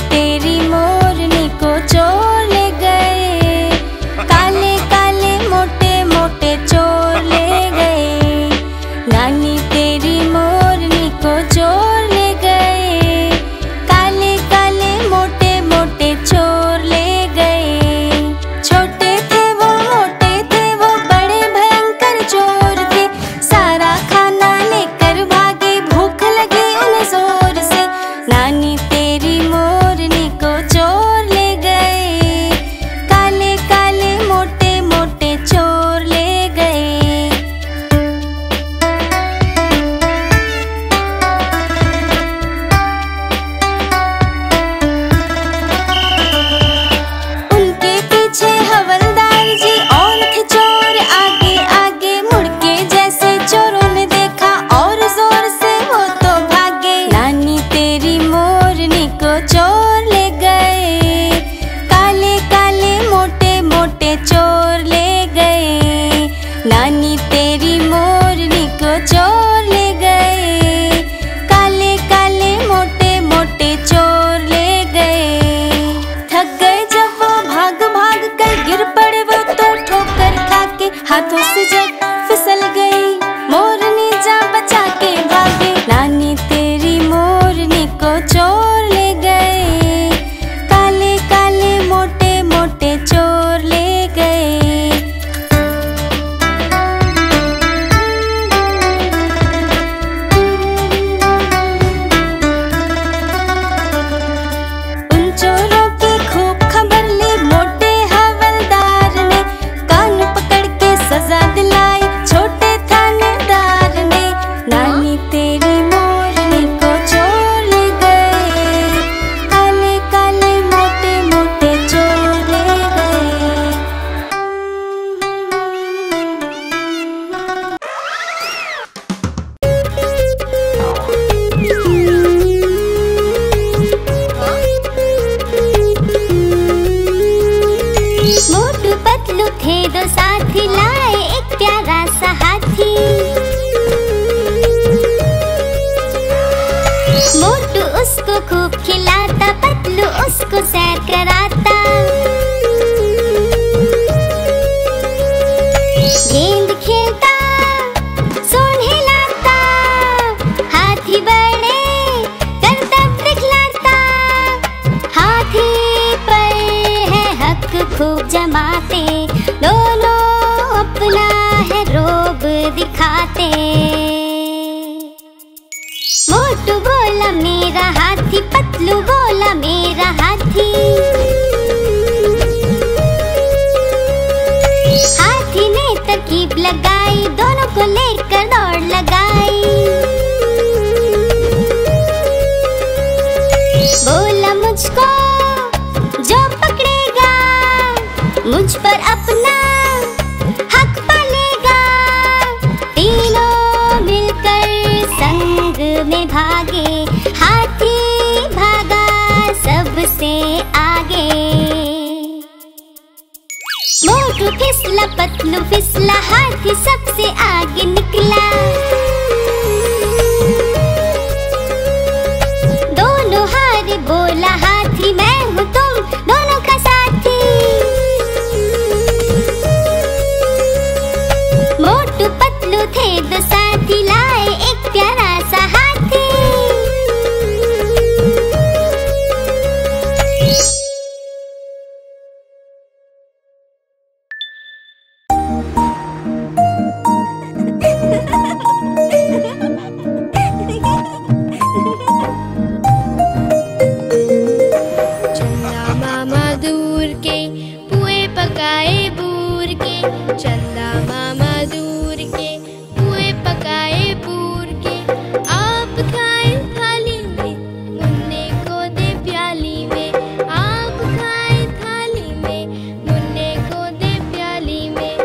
तेरी मोरनी को चोर ले गए, काले काले मोटे मोटे चोर ले गए। नानी तेरी मोरनी को चोर ले गए, काले काले मोटे मोटे चोर ले गए। छोटे थे वो मोटे थे वो बड़े भयंकर चोर थे, सारा खाना लेकर भागे भूख लगी उन्हें जोर से। नानी तेरी मोरनी को चोर ले गए, काले काले मोटे मोटे चोर ले गए। उनके पीछे हवलदार जी और थे चोर आगे आगे, मुड़ के जैसे चोरों ने देखा और जोर से वो तो भागे। नानी तेरी मोरनी को चोर ले गए, काले काले मोटे मोटे चोर ले गए। नानी तेरी मोरनी को चोर ले गए, काले काले मोटे मोटे चोर ले गए। थक गए जब वो भाग भाग कर गिर पड़े वो तो ठोकर खा के, हाथों से जब फिसल गई मोरनी जा बचा के भागे। नानी तेरी मोरनी को चोर ले गए, काले काले मोटे मोटे चोर ले गए। उन चोरों की खूब खबर ली मोटे हवलदार ने, कान पकड़ के सजा दिलाई छोटे थानेदार ने। नानी तेरी मोरनी को चोर ले गए, काले काले मोटे मोटे चोर ले गए। मोटू पतलू थे दो साथी, लाए एक प्यारा सा हाथी। मोटू उसको खूब खिलाता, पतलू उसको सैर कराता। गेंद खेलता, सोन हिलाता, हाथी बड़े करतब दिखलाता। हाथी पर है हक खूब जमाते, दोनों अपना है रोब दिखाते। मोटू बोला मेरा हाथी, पतलू बोला मेरा हाथी। हाथी ने तरकीब लगाई, दोनों को लेकर दौड़ लगाई। बोला मुझको जो पकड़ेगा, मुझ पर अपना हक पालेगा। तीनों मिलकर संग में भागे, हाथी भागा सबसे आगे। मोटू फिसला पतलू फिसला, हाथी सबसे आगे निकला। दोनों हारे, बोला हाथी मैं हूँ तुम दोनों का साथी। मोटू पतलू थे दो साथी, लाए एक प्यारा सा हाथी। चंदा मामा दूर के पुए पकाए बूर के, चंदा मामा दूर के पुए पकाए बूर के। आप खाए थाली में, मुन्ने को दे प्याली में। आप खाए थाली में, मुन्ने को दे प्याली में।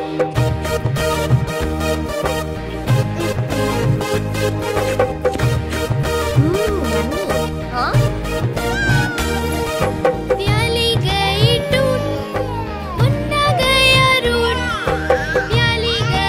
प्याली गई टूट, मुन्ना गया रूठ। प्याली गई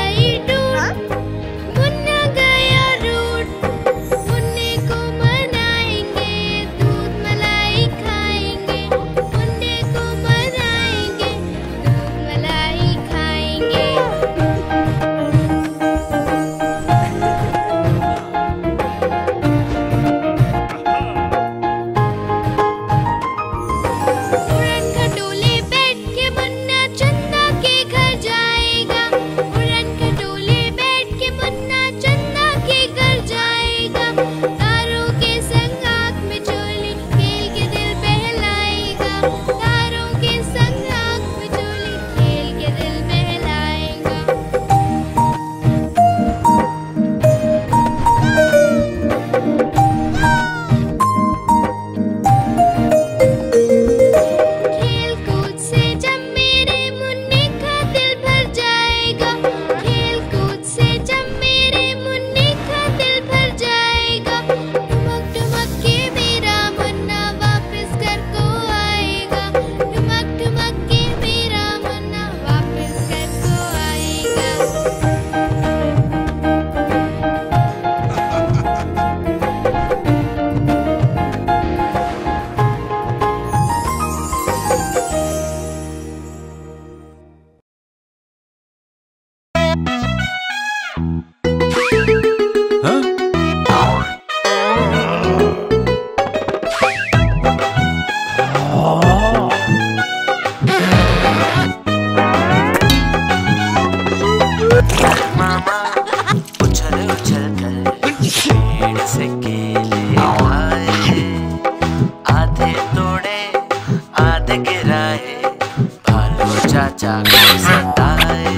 चाचा को सताए।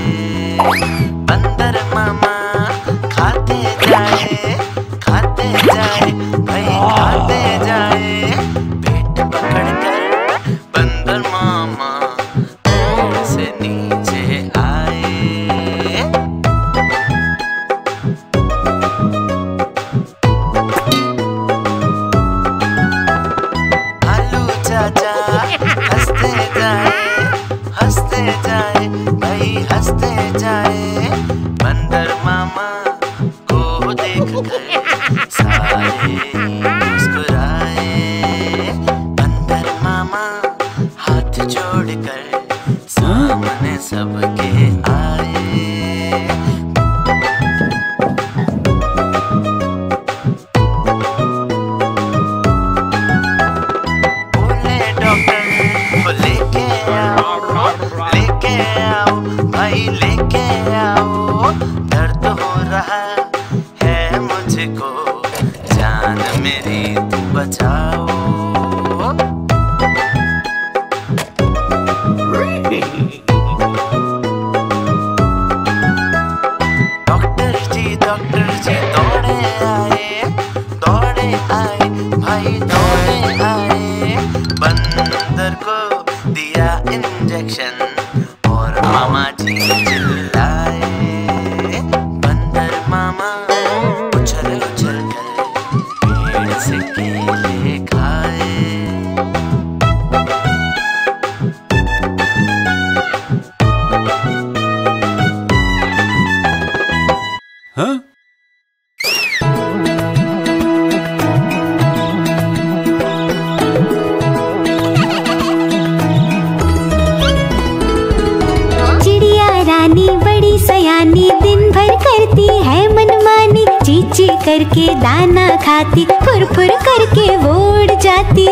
बंदर मामा खाते जाए भाई खाते जाए, पेट पकड़ कर बंदर मामा पेड़ से नीचे आए। आलू चाचा हंसते जाए भाई हंसते जाए, बंदर मामा को देख कर सारे मुस्कुराए। बंदर मामा हाथ जोड़कर सामने सबके आए। बोले डॉक्टर लेके आओ भाई लेके आओ, दर्द हो रहा है मुझको, जान मेरी तू बचाओ। डॉक्टर जी दौड़े आए भाई दौड़े आए, बंदर को दिया इंजेक्शन और मामा जी चिल्लाए। बंदर मामा उछल कर पेड़ से केले खाए। हाँ? बड़ी सयानी दिन भर करती है मनमानी, चीची करके दाना खाती, फुर फुर करके वो उड़ जाती।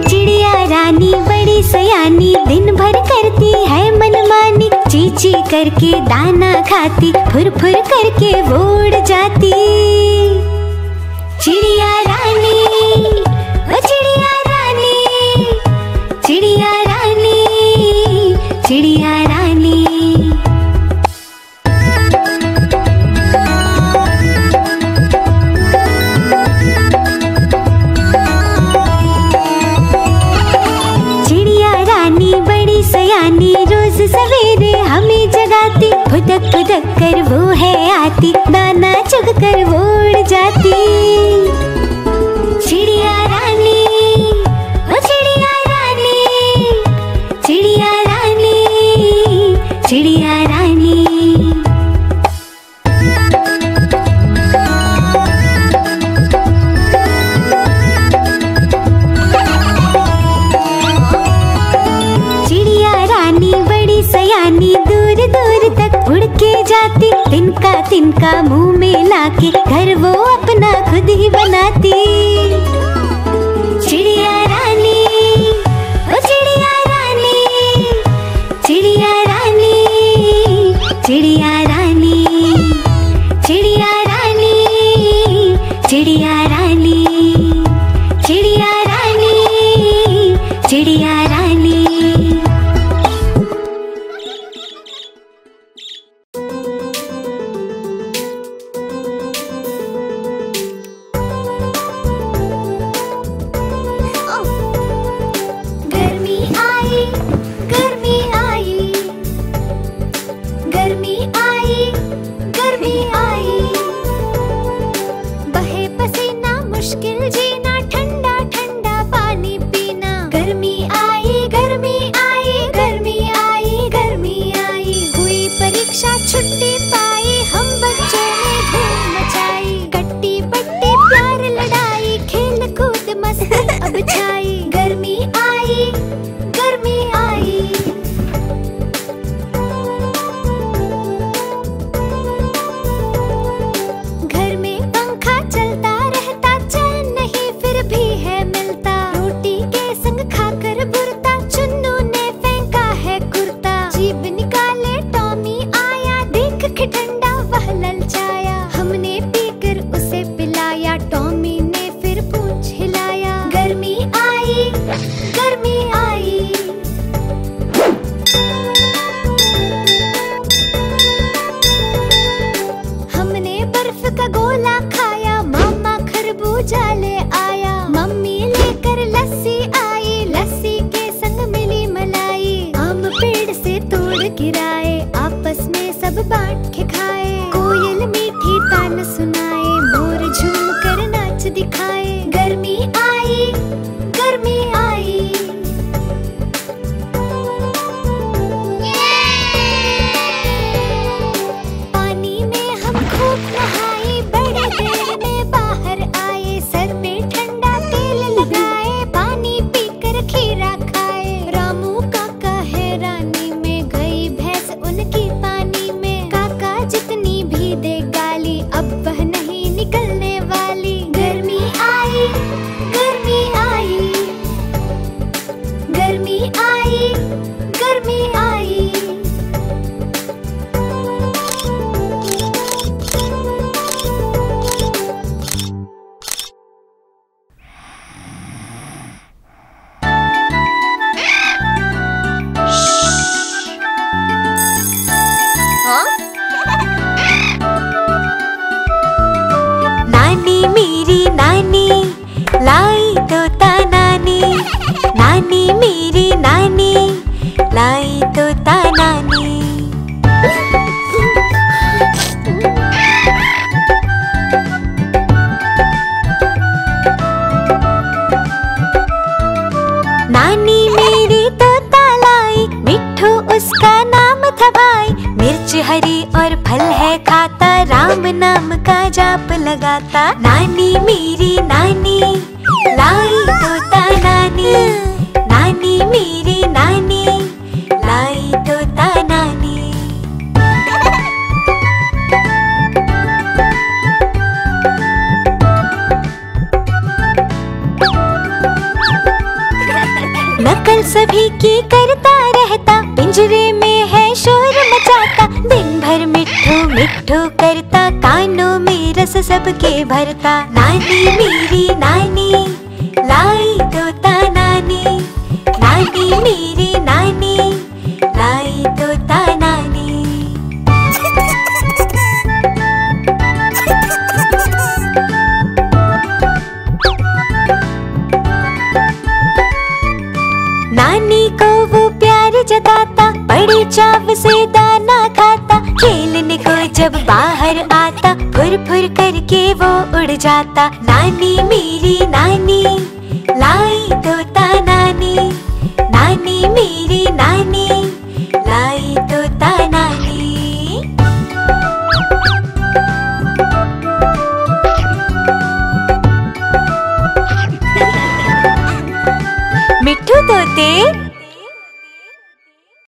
चिड़िया रानी बड़ी सयानी दिन भर करती है मनमानी, चीची करके दाना खाती, फुर फुर करके वो उड़ जाती। चिड़िया रानी ओ चिड़िया रानी, चिड़िया रानी, चिड़िया रानी। चिड़िया रानी बड़ी सयानी रोज सवेरे हमें जगाती, फुदक फुदक कर वो है आती, दाना चुग कर वो उड़ जाती। चिड़िया रानी ओ चिड़िया रानी, चिड़िया रानी, चिड़िया रानी। चिड़िया रानी बड़ी सयानी दूर दूर तक उड़ के जाती, तिनका मुंह में लाके घर वो अपना खुद ही बनाती। चिड़िया रानी ओ चिड़िया रानी, चिड़िया रानी, चिड़िया रानी, चिड़िया रानी, चिड़िया रानी, चिड़िया रानी, चिड़िया रानी। था भाई, मिर्च हरी और फल है खाता, राम नाम का जाप लगाता। नानी मेरी नानी लाई तोता नानी, नानी मेरी नानी लाई तोता नानी। नकल सभी की करता रहता, पिंजरे में है शोर मचाता। दिन भर मिट्ठू मिट्ठू करता, कानों में रस सबके भरता। नानी मेरी नानी लाई तोता नानी, नानी मेरी नानी लाई तोता नानी। नानी को वो प्यार जताता, बड़ी चाव से दाना खाता। खेलने को जब बाहर आता, फुर फुर करके वो उड़ जाता। नानी मेरी नानी लाई तोता नानी, नानी मेरी नानी लाई तोता नानी। मिट्ठू तोते